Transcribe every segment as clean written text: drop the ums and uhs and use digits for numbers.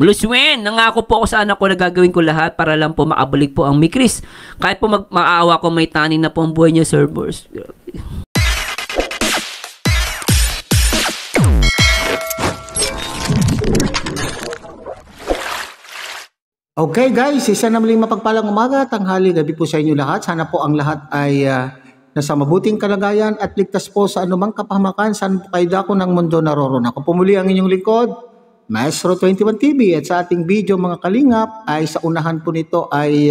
Luswen, nangako po ako sa anak ko na gagawin ko lahat para lang po makabalik po ang Mikris. Kahit po maawa ko may tanin na po ang buhay niya, Sir Boss. Okay guys, isa na maling mapagpalang umaga, tanghali, gabi po sa inyo lahat. Sana po ang lahat ay nasa mabuting kalagayan at ligtas po sa anumang kapahamakan saan po kayo dako ng mundo naroroon. Ako pumuli ang inyong lingkod, Maestro 21 TV, at sa ating video mga kalingap ay sa unahan po nito ay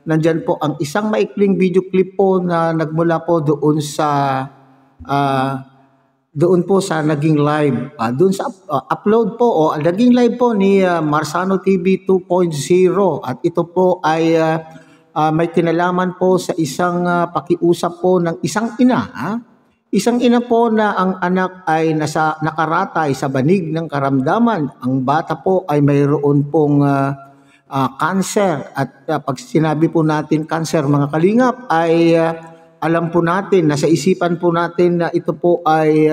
nandyan po ang isang maikling video clip po na nagmula po doon po sa naging live, doon sa upload po o naging live po ni Marsano TV 2.0, at ito po ay may kinalaman po sa isang pakiusap po ng isang ina. Isang ina po na ang anak ay nakaratay sa banig ng karamdaman. Ang bata po ay mayroon pong cancer, at pag sinabi po natin cancer mga kalingap ay alam po natin, nasa isipan po natin na ito po ay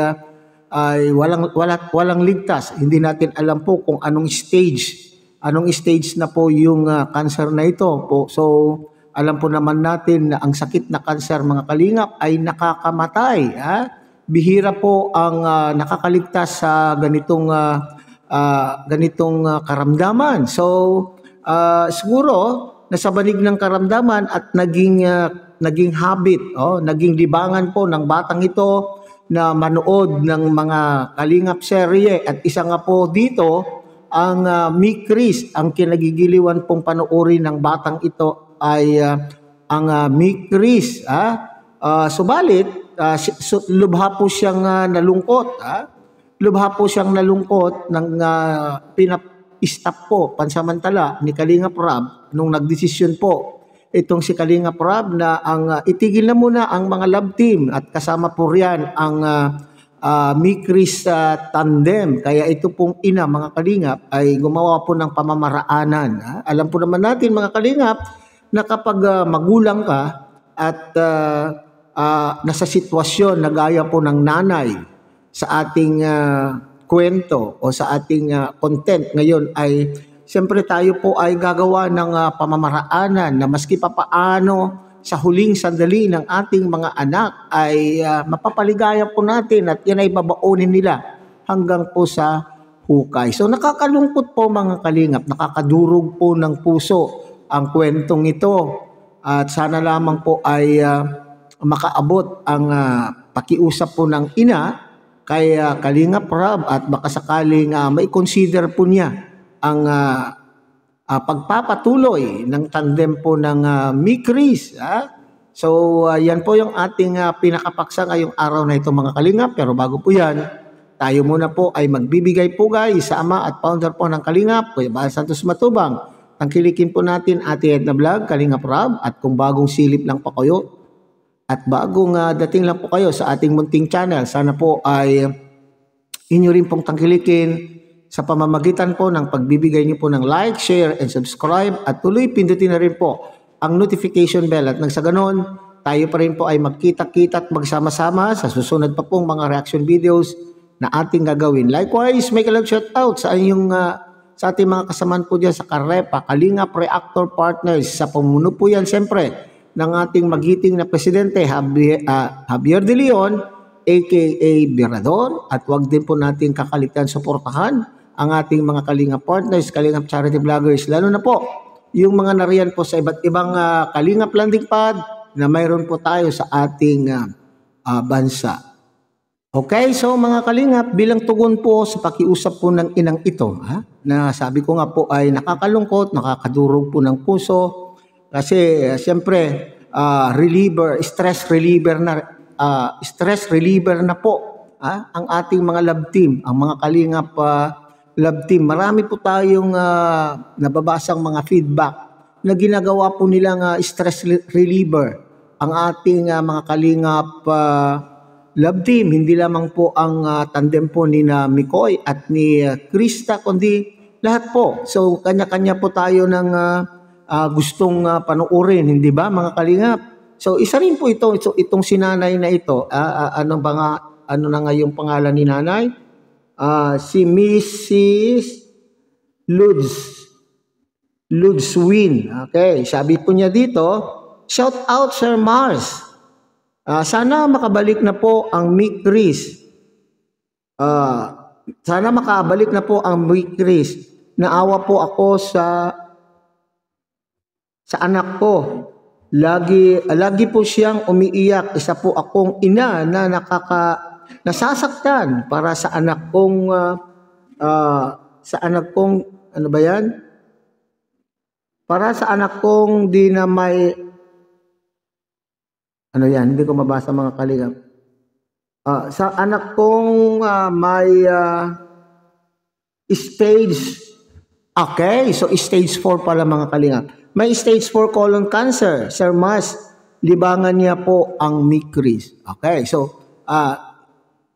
walang ligtas. Hindi natin alam po kung anong stage na po yung cancer na ito po. So alam po naman natin na ang sakit na cancer mga kalingap ay nakakamatay. Bihira po ang nakakaligtas sa ganitong karamdaman. So siguro nasa banig ng karamdaman at naging habit, naging libangan po ng batang ito na manood ng mga kalingap serye, at isa nga po dito ang Mikris. Ang kinagigiliwan pong panoorin ng batang ito ay ang Mikris. Subalit lubha po siyang nalungkot. Lubha po siyang nalungkot ng pinap-stop po pansamantala ni Kalingap Rob nung nagdesisyon po itong si Kalingap Rob na itigil na muna ang mga love team, at kasama po riyan ang Mikris tandem. Kaya ito pong ina mga kalingap ay gumawa po ng pamamaraanan. Alam po naman natin mga kalingap na kapag magulang ka at nasa sitwasyon na gaya po ng nanay sa ating kwento o sa ating content ngayon, ay siyempre tayo po ay gagawa ng pamamaraanan na maski papaano sa huling sandali ng ating mga anak ay mapapaligaya po natin, at yan ay babaonin nila hanggang po sa hukay. So nakakalungkot po mga kalingap, nakakadurog po ng puso ang kwentong ito, at sana lamang po ay makaabot ang pakiusap po ng ina kay Kalingap Rob, at baka sakaling mai-consider po niya ang pagpapatuloy ng tandem po ng Mikris. So yan po yung ating pinakapaksa ngayong araw na ito mga kalingap. Pero bago po yan, tayo muna po ay magbibigay po guys sa ama at founder po ng Kalingap, Kuya Bal Santos Matubang. Tangkilikin po natin ating Edna Vlog, Kalingap Rob, at kung bagong silip lang po kayo at bagong dating lang po kayo sa ating munting channel, sana po ay inyo rin pong tangkilikin sa pamamagitan po ng pagbibigay niyo po ng like, share, and subscribe, at tuloy pindutin na rin po ang notification bell, at nang sa ganon, tayo pa rin po ay magkita-kita at magsama-sama sa susunod pa pong mga reaction videos na ating gagawin. Likewise, make a love shout out sa ating mga kasamaan po dyan sa Karepa, Kalingap Reactor Partners. Sa pamuno po yan siyempre ng ating magiting na presidente Javier De Leon, aka Birador, at wag din po natin kakalitan suportahan ang ating mga Kalingap partners, Kalingap charity vloggers, lalo na po yung mga nariyan po sa iba't ibang Kalingap landing pad na mayroon po tayo sa ating bansa. Okay, so mga Kalingap, bilang tugon po sa pakiusap po ng inang ito, na sabi ko nga po ay nakakalungkot, nakakadurog po ng puso, kasi siyempre stress reliever na po ang ating mga love team, ang mga Kalingap love team. Marami po tayong nababasang mga feedback na ginagawa po nilang stress reliever ang ating mga Kalingap love team. Hindi lamang po ang tandem po ni Mikoy at ni Krista, kundi lahat po. So kanya-kanya po tayo ng gustong panuorin, hindi ba mga Kalingap? So isa rin po itong si nanay na ito. Ano na nga yung pangalan ni nanay? Si Mrs. Ludes. Ludswin. Okay, sabi po niya dito, shout out Sir Mars. Sana makabalik na po ang Mick Chris. Sana makabalik na po ang Mick Chris. Naawa po ako sa anak ko. Lagi po siyang umiiyak. Isa po akong ina na nasasaktan para sa anak kong ano ba yan? Para sa anak kong di na may ano yan, hindi ko mabasa mga kalingap. Sa anak kong may stage, okay, so stage 4 pala mga kalingap. May stage 4 colon cancer, Sir Mas, libangan niya po ang Mick Chris. Okay, so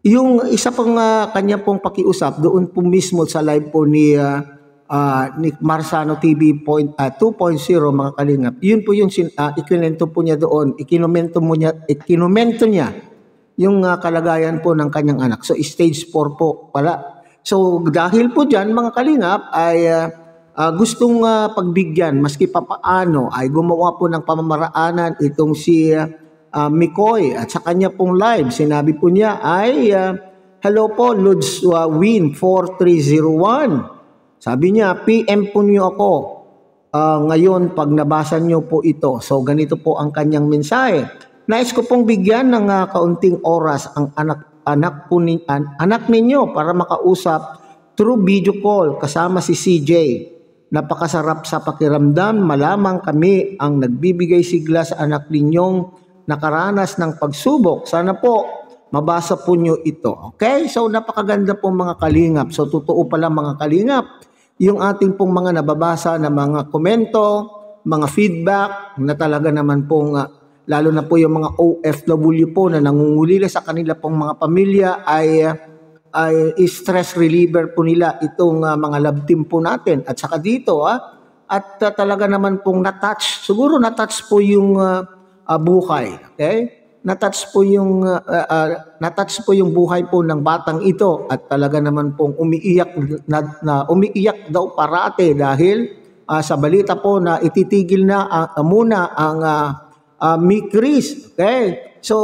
yung isa pang kanya pong pakiusap doon po mismo sa live po ni Marsano TV 2.0 mga kalingap. Yun po yung ikinento po niya doon, ikinomento niya yung kalagayan po ng kanyang anak. So stage 4 po pala. So dahil po diyan mga kalingap ay gustong pagbigyan maski papaano ay gumawa po ng pamamaraanan itong si Mikoy at sa kanya pong live sinabi po niya ay hello po Lods Win 4301. Sabi niya, PM po niyo ako ngayon pag nabasa niyo po ito. So ganito po ang kanyang mensahe. Nais ko pong bigyan ng kaunting oras ang anak ninyo para makausap through video call kasama si CJ. Napakasarap sa pakiramdam, malamang kami ang nagbibigay sigla sa anak ninyong nakaranas ng pagsubok. Sana po mabasa po niyo ito. Okay? So napakaganda po mga kalingap. So totoo pala mga kalingap. Yung ating pong mga nababasa na mga komento, mga feedback na talaga naman pong lalo na po yung mga OFW po na nangungulila sa kanila pong mga pamilya ay stress reliever po nila itong mga love team po natin. At saka dito at talaga naman pong na-touch, siguro na-touch po yung buhay. Okay? Na-touch po yung buhay po ng batang ito at talaga naman pong umiiyak umiiyak daw parate dahil sa balita po na ititigil na muna ang Mick Chris. Okay? So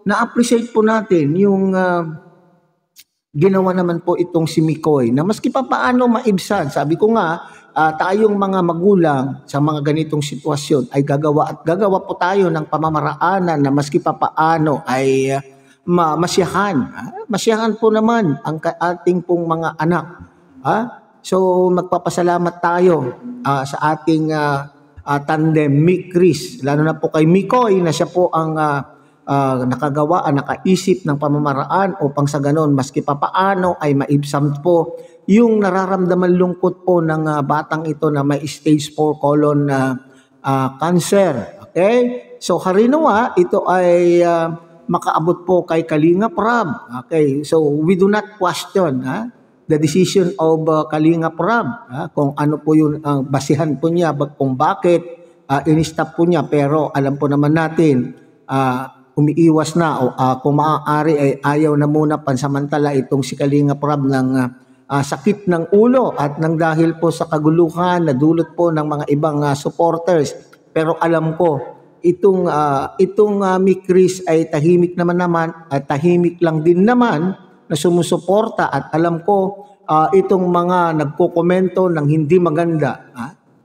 na-appreciate po natin yung ginawa naman po itong si Mikoy na maski pa paano maibsan. Sabi ko nga, tayong mga magulang sa mga ganitong sitwasyon ay gagawa po tayo ng pamamaraanan na maski pa paano ay masyahan. Masyahan po naman ang ating pong mga anak. So magpapasalamat tayo sa ating tandem Mick Chris, lalo na po kay Mikoy na siya po ang nakaisip ng pamamaraan upang sa ganon maski papaano ay maibsan po yung nararamdaman lungkot po ng batang ito na may stage 4 colon cancer. Okay? So harinawa, ito ay makaabot po kay Kalingap Rab. Okay? So we do not question the decision of Kalingap Rab. Kung ano po yung basihan po niya, kung bakit in-stop po niya. Pero alam po naman natin, umiiwas na o kung maaari ay ayaw na muna pansamantala itong si Kalingap Rab ng sakit ng ulo at nang dahil po sa kaguluhan na dulot po ng mga ibang supporters. Pero alam ko itong Mick Chris ay tahimik at tahimik lang din naman na sumusuporta at alam ko itong mga nagkokomento ng hindi maganda.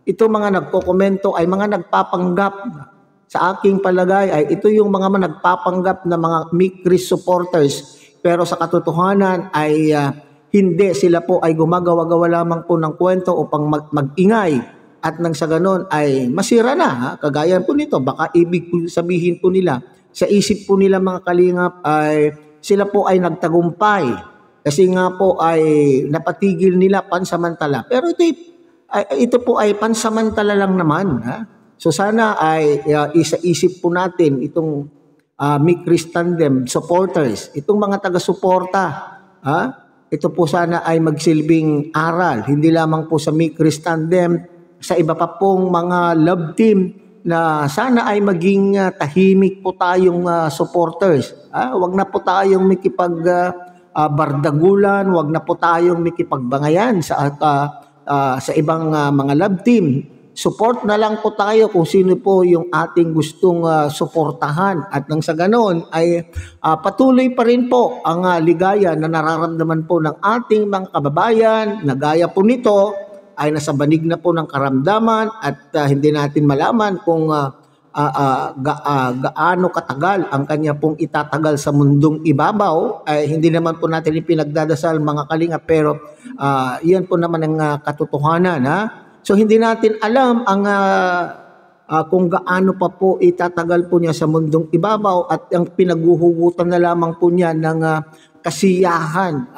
Itong mga nagkokomento ay mga nagpapanggap. Sa aking palagay ay ito yung mga nagpapanggap na mga Mick Chris supporters pero sa katotohanan ay hindi, sila po ay gumagawa-gawa lamang po ng kwento upang mag-ingay at nang sa ganon ay masira na. Kagaya po nito, baka ibig sabihin po nila, sa isip po nila mga kalingap ay sila po ay nagtagumpay kasi nga po ay napatigil nila pansamantala. Pero ito po ay pansamantala lang naman. So sana ay isa-isip po natin itong Mick Chris Tandem supporters, itong mga taga-suporta. Ito po sana ay magsilbing aral, hindi lamang po sa Mick Chris Tandem, sa iba pa pong mga love team na sana ay maging tahimik po tayong supporters. Wag na po tayong makipagbardagulan, wag na po tayong makipagbangayan sa sa ibang mga love team. Support na lang po tayo kung sino po yung ating gustong suportahan. At nang sa ganon ay patuloy pa rin po ang ligaya na nararamdaman po ng ating mga kababayan na gaya po nito ay nasa banig na po ng karamdaman at hindi natin malaman kung gaano katagal ang kanya pong itatagal sa mundong ibabaw. Ay hindi naman po natin ipinagdadasal mga kalinga, pero yan po naman ang katotohanan, ha? So hindi natin alam ang kung gaano pa po itatagal po niya sa mundong ibabaw at ang pinaguhugutan na lamang po niya ng kasiyahan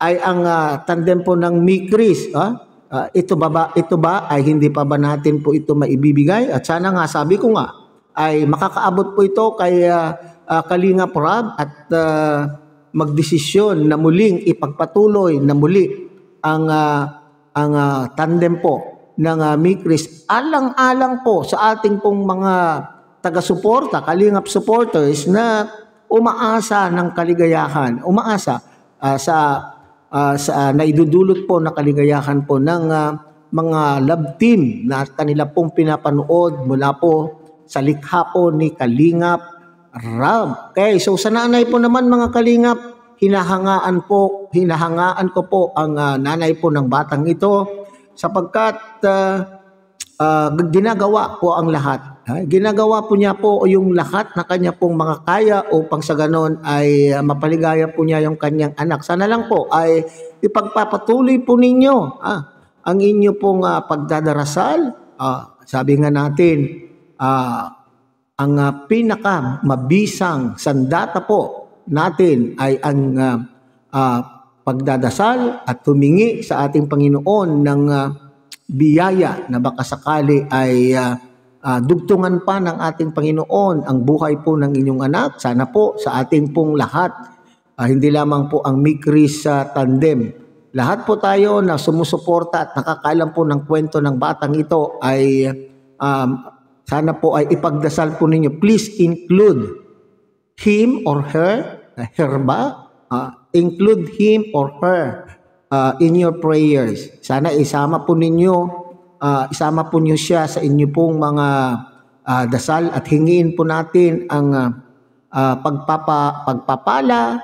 ay ang tandem po ng Mikris. Ito ba ay hindi pa ba natin po ito maibibigay? At sana nga, sabi ko nga, ay makakaabot po ito kay Kalinga Prab at magdesisyon na muling ipagpatuloy na muli ang tandem po ng Mikris. Alang-alang po sa ating pong mga taga-suporta, Kalingap supporters na umaasa ng kaligayahan, umaasa sa naidudulot po na kaligayahan po ng mga love team na kanila pong pinapanood mula po sa likha po ni Kalingap Rab. Okay, so sa nanay po naman mga Kalingap, hinahangaan ko po ang nanay po ng batang ito sapagkat ginagawa po ang lahat. Ginagawa po niya po yung lahat na kanya pong mga kaya upang sa ganon ay mapaligaya po niya yung kanyang anak. Sana lang po ay ipagpapatuloy po ninyo ang inyo pong pagdadarasal. Sabi nga natin, ang pinaka mabisang sandata po natin ay ang pagdadasal at humingi sa ating Panginoon ng biyaya na baka sakali ay dugtungan pa ng ating Panginoon ang buhay po ng inyong anak. Sana po sa ating pong lahat, hindi lamang po ang Mikris tandem, lahat po tayo na sumusuporta at nakakaalam po ng kwento ng batang ito ay sana po ay ipagdasal po ninyo. Please include him or her, include him or her in your prayers. Sana isama po niyo siya sa inyo pong mga dasal at hingiin po natin ang pagpapala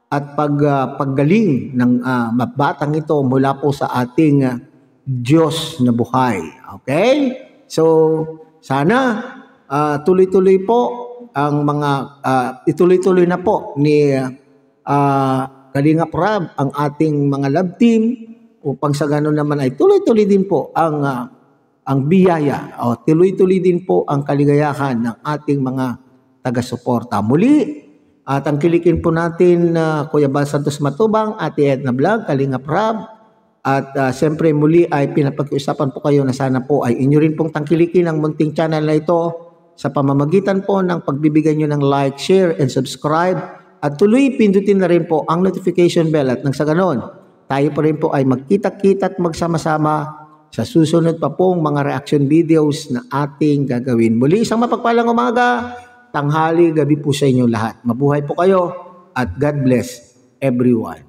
at paggaling ng batang ito mula po sa ating Diyos na buhay. Okay? So sana tuloy-tuloy po ang mga ituloy-tuloy na po ni Kalingap Rab ang ating mga love team upang sa gano'n naman ay tuloy-tuloy din po ang biyaya o tuloy-tuloy din po ang kaligayahan ng ating mga taga-suporta. Muli, tangkilikin po natin Kuya Bal Santos Matubang, Ate Edna Vlog, Kalingap Rab, at siyempre muli ay pinapag-usapan po kayo na sana po ay inyo rin pong tangkilikin ang munting channel na ito sa pamamagitan po ng pagbibigay nyo ng like, share, and subscribe. At tuloy pindutin na rin po ang notification bell at nang sa ganon, tayo pa rin po ay magkita-kita at magsama-sama sa susunod pa pong mga reaction videos na ating gagawin. Muli isang mapagpalang umaga, tanghali, gabi po sa inyo lahat. Mabuhay po kayo at God bless everyone.